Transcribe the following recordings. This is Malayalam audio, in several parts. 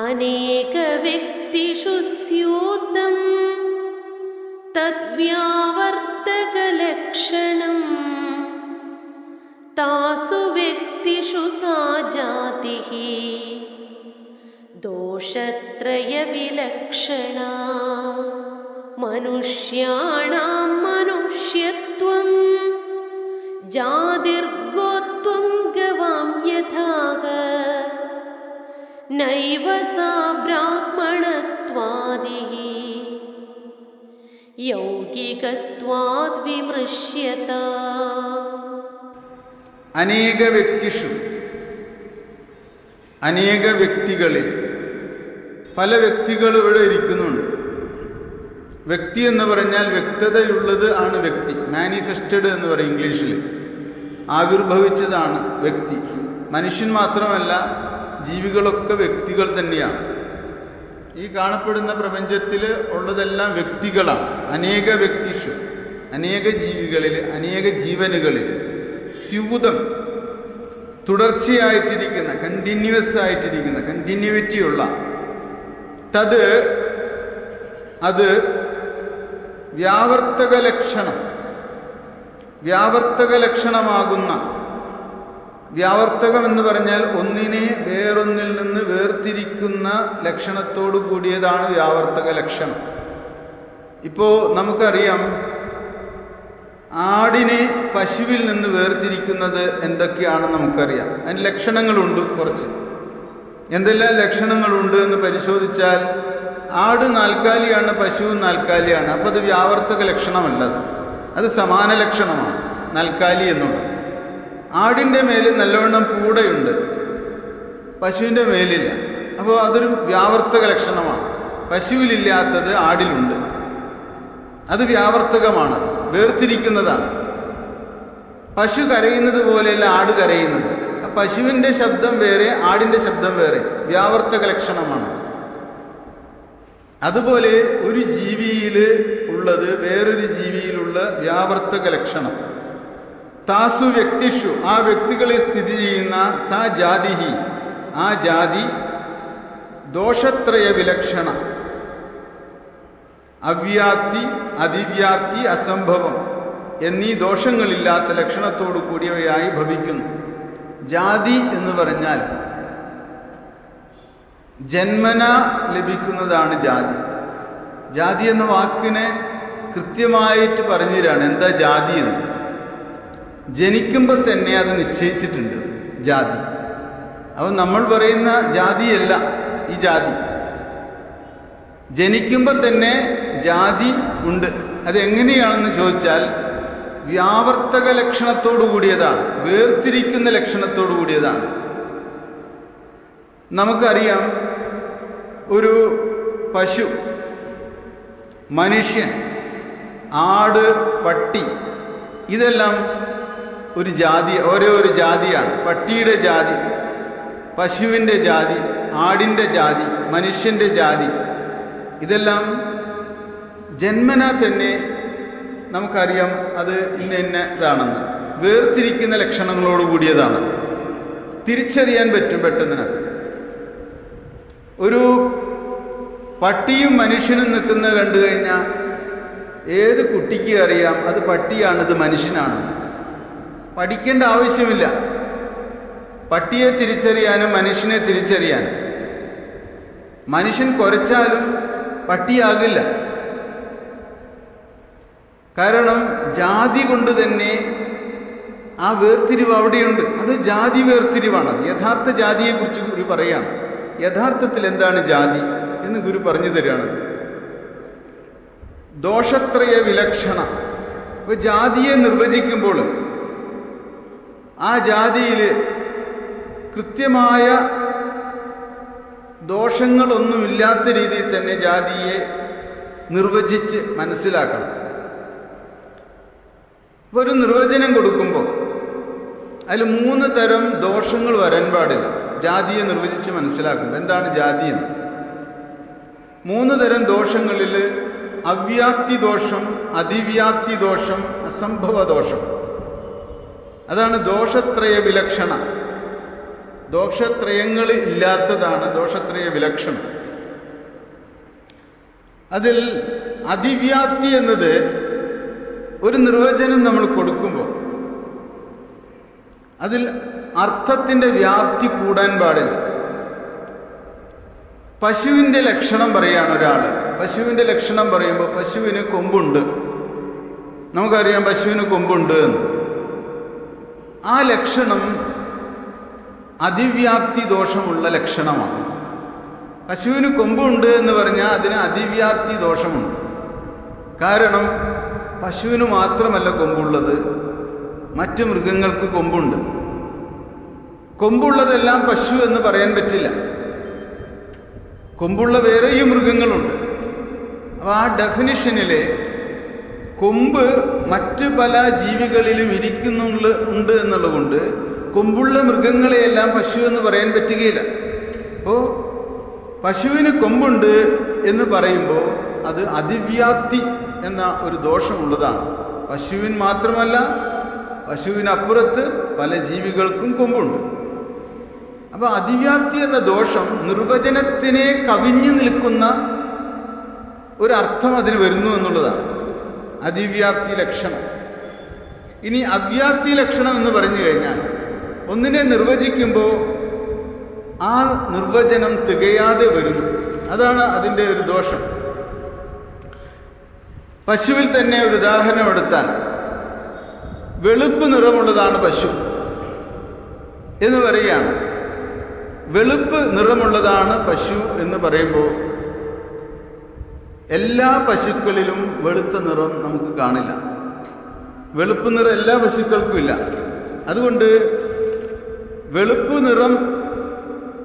അനേക വ്യക്തിഷു സ്യൂതം തദ്വ്യാവർത്തകലക്ഷണം താസു വ്യക്തിഷു സാ ജാതിഃ ദോഷത്രയവിലക്ഷണ. മനുഷ്യാണാം മനുഷ്യത്വം ജാതിർഗോത്വം ഗവാം യഥാഃ നൈവ സാ ബ്രാഹ്മണത്വാദിഃ യൗകികത്വാദ് വിമൃശ്യത. അനേക വ്യക്തിഷു, അനേക വ്യക്തികളിൽ, പല വ്യക്തികൾ ഇവിടെ ഇരിക്കുന്നുണ്ട്. വ്യക്തി എന്ന് പറഞ്ഞാൽ വ്യക്തതയുള്ളത് ആണ് വ്യക്തി. മാനിഫെസ്റ്റഡ് എന്ന് പറയും ഇംഗ്ലീഷിൽ. ആവിർഭവിച്ചതാണ് വ്യക്തി. മനുഷ്യൻ മാത്രമല്ല, ജീവികളൊക്കെ വ്യക്തികൾ തന്നെയാണ്. ഈ കാണപ്പെടുന്ന പ്രപഞ്ചത്തിൽ ഉള്ളതെല്ലാം വ്യക്തികളാണ്. അനേക വ്യക്തിഷു, അനേക ജീവികളിൽ, അനേക ജീവനുകളിൽ. സ്യൂതം, തുടർച്ചയായിട്ടിരിക്കുന്ന, കണ്ടിന്യൂസ് ആയിട്ടിരിക്കുന്ന, കണ്ടിന്യൂവിറ്റിയുള്ള. തത്, അത് വ്യാവർത്തക ലക്ഷണം, വ്യാവർത്തക ലക്ഷണമാകുന്ന. വ്യാവർത്തകം എന്ന് പറഞ്ഞാൽ ഒന്നിനെ വേറൊന്നിൽ നിന്ന് വേർതിരിക്കുന്ന ലക്ഷണത്തോടു കൂടിയതാണ് വ്യാവർത്തക ലക്ഷണം. ഇപ്പോ നമുക്കറിയാം, ആടിനെ പശുവിൽ നിന്ന് വേർതിരിക്കുന്നത് എന്തൊക്കെയാണെന്ന് നമുക്കറിയാം. അതിന് ലക്ഷണങ്ങളുണ്ട് കുറച്ച്. എന്തെല്ലാം ലക്ഷണങ്ങളുണ്ട് എന്ന് പരിശോധിച്ചാൽ, ആട് നാൽക്കാലിയാണ്, പശുവും നാൽക്കാലിയാണ്. അപ്പം അത് വ്യാവർത്തക ലക്ഷണമല്ലത്, അത് സമാന ലക്ഷണമാണ് നാൽക്കാലി എന്നുള്ളത്. ആടിൻ്റെ മേലിൽ നല്ലവണ്ണം പൂടയുണ്ട്, പശുവിൻ്റെ മേലില്ല. അപ്പോൾ അതൊരു വ്യാവർത്തക ലക്ഷണമാണ്. പശുവിലില്ലാത്തത് ആടിലുണ്ട്, അത് വ്യാവർത്തകമാണത്, വേർതിരിക്കുന്നതാണ്. പശു കരയുന്നത് പോലെയല്ല ആട് കരയുന്നത്. പശുവിൻ്റെ ശബ്ദം വേറെ, ആടിൻ്റെ ശബ്ദം വേറെ, വ്യാവർത്തക ലക്ഷണമാണത്. അതുപോലെ ഒരു ജീവിയിൽ ഉള്ളത് വേറൊരു ജീവിയിലുള്ള വ്യാവർത്തക ലക്ഷണം. താസു വ്യക്തിഷു, ആ വ്യക്തികളിൽ സ്ഥിതി ചെയ്യുന്ന സാ ജാതിഃ, ആ ജാതി ദോഷത്രയ വിലക്ഷണ. അവ്യാപ്തി, അതിവ്യാപ്തി, അസംഭവം എന്നീ ദോഷങ്ങളില്ലാത്ത ലക്ഷണത്തോടു കൂടിയവയായി ഭവിക്കുന്നു. ജാതി എന്ന് പറഞ്ഞാൽ ജന്മന ലഭിക്കുന്നതാണ് ജാതി. ജാതി എന്ന വാക്കിനെ കൃത്യമായിട്ട് പറഞ്ഞു തരാണ് എന്താ ജാതി എന്ന്. ജനിക്കുമ്പോൾ തന്നെ അത് നിശ്ചയിച്ചിട്ടുണ്ട് ജാതി. അപ്പം നമ്മൾ പറയുന്ന ജാതിയല്ല ഈ ജാതി. ജനിക്കുമ്പോൾ തന്നെ ജാതി ഉണ്ട്. അതെങ്ങനെയാണെന്ന് ചോദിച്ചാൽ വ്യാവർത്തക ലക്ഷണത്തോടു കൂടിയതാണ്, വേർതിരിക്കുന്ന ലക്ഷണത്തോടു കൂടിയതാണ്. നമുക്കറിയാം, ഒരു പശു, മനുഷ്യൻ, ആട്, പട്ടി, ഇതെല്ലാം ഒരു ജാതി, ഓരോ ഒരു ജാതിയാണ്. പട്ടിയുടെ ജാതി, പശുവിൻ്റെ ജാതി, ആടിൻ്റെ ജാതി, മനുഷ്യൻ്റെ ജാതി, ഇതെല്ലാം ജന്മന തന്നെ നമുക്കറിയാം അത് ഇന്ന ഇതാണെന്ന്. വേർതിരിക്കുന്ന ലക്ഷണങ്ങളോട് കൂടിയതാണ്. തിരിച്ചറിയാൻ പറ്റും പെട്ടെന്നിനത്. ഒരു പട്ടിയും മനുഷ്യനും നിൽക്കുന്നത് കണ്ടു കഴിഞ്ഞാൽ ഏത് കുട്ടിക്ക് അറിയാം അത് പട്ടിയാണ്, ഇത് മനുഷ്യനാണ്. പഠിക്കേണ്ട ആവശ്യമില്ല പട്ടിയെ തിരിച്ചറിയാനും മനുഷ്യനെ തിരിച്ചറിയാനും. മനുഷ്യൻ കുരച്ചാലും പട്ടിയാകില്ല. കാരണം ജാതി കൊണ്ട് തന്നെ ആ വേർതിരിവ് അവിടെയുണ്ട്. അത് ജാതി വേർതിരിവാണത്. യഥാർത്ഥ ജാതിയെക്കുറിച്ച് ഗുരു പറയാണ്. യഥാർത്ഥത്തിൽ എന്താണ് ജാതി എന്ന് ഗുരു പറഞ്ഞു തരികയാണ്. ദോഷത്രയ വിലക്ഷണ. അപ്പൊ ജാതിയെ നിർവചിക്കുമ്പോൾ ആ ജാതിയിൽ കൃത്യമായ ദോഷങ്ങളൊന്നുമില്ലാത്ത രീതിയിൽ തന്നെ ജാതിയെ നിർവചിച്ച് മനസ്സിലാക്കണം. ഒരു നിർവചനം കൊടുക്കുമ്പോൾ അതിൽ 3 തരം ദോഷങ്ങൾ വരാൻ പാടില്ല. ജാതിയെ നിർവചിച്ച് മനസ്സിലാക്കുമ്പോൾ എന്താണ് ജാതി എന്ന്. 3 തരം ദോഷങ്ങളിൽ അവ്യാപ്തി ദോഷം, അതിവ്യാപ്തി ദോഷം, അസംഭവ ദോഷം. അതാണ് ദോഷത്രയ വിലക്ഷണ. ദോഷത്രയങ്ങൾ ഇല്ലാത്തതാണ് ദോഷത്രയ വിലക്ഷണം. അതിൽ അതിവ്യാപ്തി എന്നത് ഒരു നിർവചനം നമ്മൾ കൊടുക്കുമ്പോൾ അതിൽ അർത്ഥത്തിൻ്റെ വ്യാപ്തി കൂടാൻ പാടില്ല. പശുവിൻ്റെ ലക്ഷണം പറയുകയാണ് ഒരാൾ. പശുവിൻ്റെ ലക്ഷണം പറയുമ്പോൾ പശുവിന് കൊമ്പുണ്ട്, നമുക്കറിയാം പശുവിന് കൊമ്പുണ്ട് എന്ന്. ആ ലക്ഷണം അതിവ്യാപ്തി ദോഷമുള്ള ലക്ഷണമാണ്. പശുവിന് കൊമ്പുണ്ട് എന്ന് പറഞ്ഞാൽ അതിന് അതിവ്യാപ്തി ദോഷമുണ്ട്. കാരണം പശുവിന് മാത്രമല്ല കൊമ്പുള്ളത്, മറ്റ് മൃഗങ്ങൾക്ക് കൊമ്പുണ്ട്. കൊമ്പുള്ളതെല്ലാം പശു എന്ന് പറയാൻ പറ്റില്ല. കൊമ്പുള്ള വേറെയും മൃഗങ്ങളുണ്ട്. അപ്പോൾ ആ ഡെഫിനിഷനിലെ കൊമ്പ് മറ്റ് പല ജീവികളിലും ഉണ്ട് എന്നുള്ളതുകൊണ്ട് കൊമ്പുള്ള മൃഗങ്ങളെയെല്ലാം പശു എന്ന് പറയാൻ പറ്റുകയില്ല. അപ്പോൾ പശുവിന് കൊമ്പുണ്ട് എന്ന് പറയുമ്പോൾ അത് അതിവ്യാപ്തി എന്ന ഒരു ദോഷമുള്ളതാണ്. പശുവിന് മാത്രമല്ല, പശുവിനപ്പുറത്ത് പല ജീവികൾക്കും കൊമ്പുണ്ട്. അപ്പോൾ അതിവ്യാപ്തി എന്ന ദോഷം നിർവചനത്തിനെ കവിഞ്ഞു നിൽക്കുന്ന ഒരർത്ഥം അതിന് വരുന്നു എന്നുള്ളതാണ് അതിവ്യാപ്തി ലക്ഷണം. ഇനി അവ്യാപ്തി ലക്ഷണം എന്ന് പറഞ്ഞു കഴിഞ്ഞാൽ ഒന്നിനെ നിർവചിക്കുമ്പോൾ ആ നിർവചനം തികയാതെ വരുന്നു. അതാണ് അതിൻ്റെ ഒരു ദോഷം. പശുവിൽ തന്നെ ഒരു ഉദാഹരണം എടുത്താൽ, വെളുപ്പ് നിറമുള്ളതാണ് പശു എന്ന് പറയുകയാണ്. വെളുപ്പ് നിറമുള്ളതാണ് പശു എന്ന് പറയുമ്പോൾ എല്ലാ പശുക്കളിലും വെളുത്ത നിറം നമുക്ക് കാണില്ല. വെളുപ്പ് നിറം എല്ലാ പശുക്കൾക്കും ഇല്ല. അതുകൊണ്ട് വെളുപ്പ് നിറം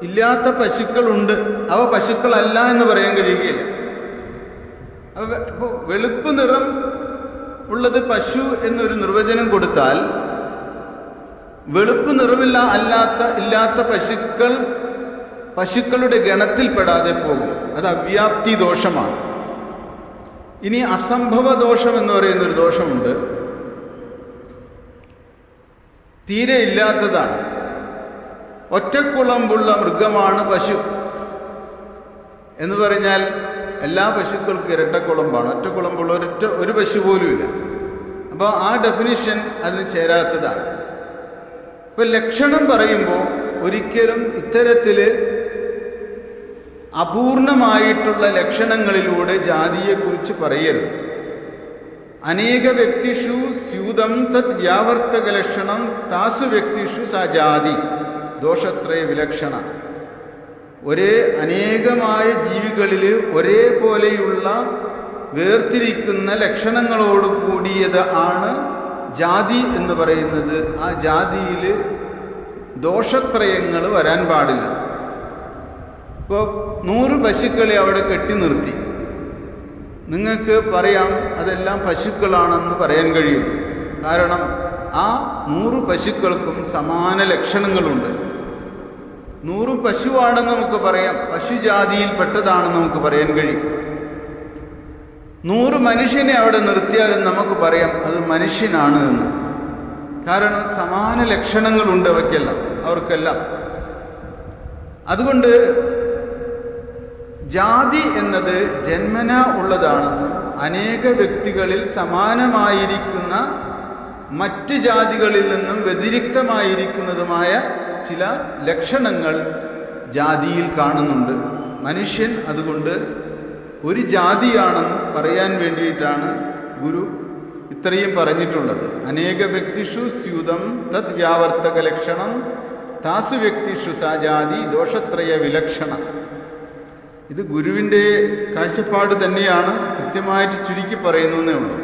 ഇല്ലാത്ത പശുക്കളുണ്ട്, അവ പശുക്കളല്ല എന്ന് പറയാൻ കഴിയുകയില്ല. അപ്പോൾ വെളുപ്പ് നിറം ഉള്ളത് പശു എന്നൊരു നിർവചനം കൊടുത്താൽ വെളുപ്പ് ഇല്ലാത്ത പശുക്കളുടെ ഗണത്തിൽപ്പെടാതെ പോകും. അത് അവ്യാപ്തി ദോഷമാണ്. ഇനി അസംഭവ ദോഷം എന്ന് പറയുന്നൊരു ദോഷമുണ്ട്. തീരെ ഇല്ലാത്തതാണ്. ഒറ്റക്കുളമ്പുള്ള മൃഗമാണ് പശു എന്ന് പറഞ്ഞാൽ എല്ലാ പശുക്കൾക്കും ഇരട്ടക്കുളമ്പാണ്. ഒറ്റക്കുളമ്പുള്ള ഒരു പശു പോലുമില്ല. അപ്പോൾ ആ ഡെഫിനിഷൻ അതിന് ചേരാത്തതാണ്. ഇപ്പൊ ലക്ഷണം പറയുമ്പോൾ ഒരിക്കലും ഇത്തരത്തിൽ അപൂർണമായിട്ടുള്ള ലക്ഷണങ്ങളിലൂടെ ജാതിയെക്കുറിച്ച് പറയരുത്. അനേക വ്യക്തിഷു സ്യൂതം തത് വ്യാവർത്തക ലക്ഷണം താസു വ്യക്തിഷു സാ ജാതി ദോഷത്രയ വിലക്ഷണ. അനേകമായ ജീവികളിൽ ഒരേപോലെയുള്ള വേർതിരിക്കുന്ന ലക്ഷണങ്ങളോട് കൂടിയത് ആണ് ജാതി എന്ന് പറയുന്നത്. ആ ജാതിയിൽ ദോഷത്രയങ്ങൾ വരാൻ പാടില്ല. ഇപ്പോൾ 100 പശുക്കളെ അവിടെ കെട്ടി നിർത്തി, നിങ്ങൾക്ക് പറയാം അതെല്ലാം പശുക്കളാണെന്ന് പറയാൻ കഴിയുന്നു. കാരണം ആ 100 പശുക്കൾക്കും സമാന ലക്ഷണങ്ങളുണ്ട്. 100 പശുവാണെന്ന് നമുക്ക് പറയാം, പശുജാതിയിൽപ്പെട്ടതാണെന്ന് നമുക്ക് പറയാൻ കഴിയും. 100 മനുഷ്യനെ അവിടെ നിർത്തിയാലും നമുക്ക് പറയാം അത് മനുഷ്യനാണ് എന്ന്. കാരണം സമാന ലക്ഷണങ്ങളുണ്ട് അവർക്കെല്ലാം. അതുകൊണ്ട് ജാതി എന്നത് ജന്മന ഉള്ളതാണെന്നും അനേക വ്യക്തികളിൽ സമാനമായിരിക്കുന്ന മറ്റ് ജാതികളിൽ നിന്നും വ്യതിരിക്തമായിരിക്കുന്നതുമായ ചില ലക്ഷണങ്ങൾ ജാതിയിൽ കാണുന്നുണ്ട്. മനുഷ്യൻ അതുകൊണ്ട് ഒരു ജാതിയാണെന്ന് പറയാൻ വേണ്ടിയിട്ടാണ് ഗുരു ഇത്രയും പറഞ്ഞിട്ടുള്ളത്. അനേക വ്യക്തിഷു സ്യൂതം തത് വ്യാവർത്തക ലക്ഷണം താസു വ്യക്തിഷു സാ ജാതി ദോഷത്രയ വിലക്ഷണ. ഇത് ഗുരുവിൻ്റെ കാഴ്ചപ്പാട് തന്നെയാണ്, കൃത്യമായിട്ട് ചുരുക്കി പറയുന്നേ ഉള്ളൂ.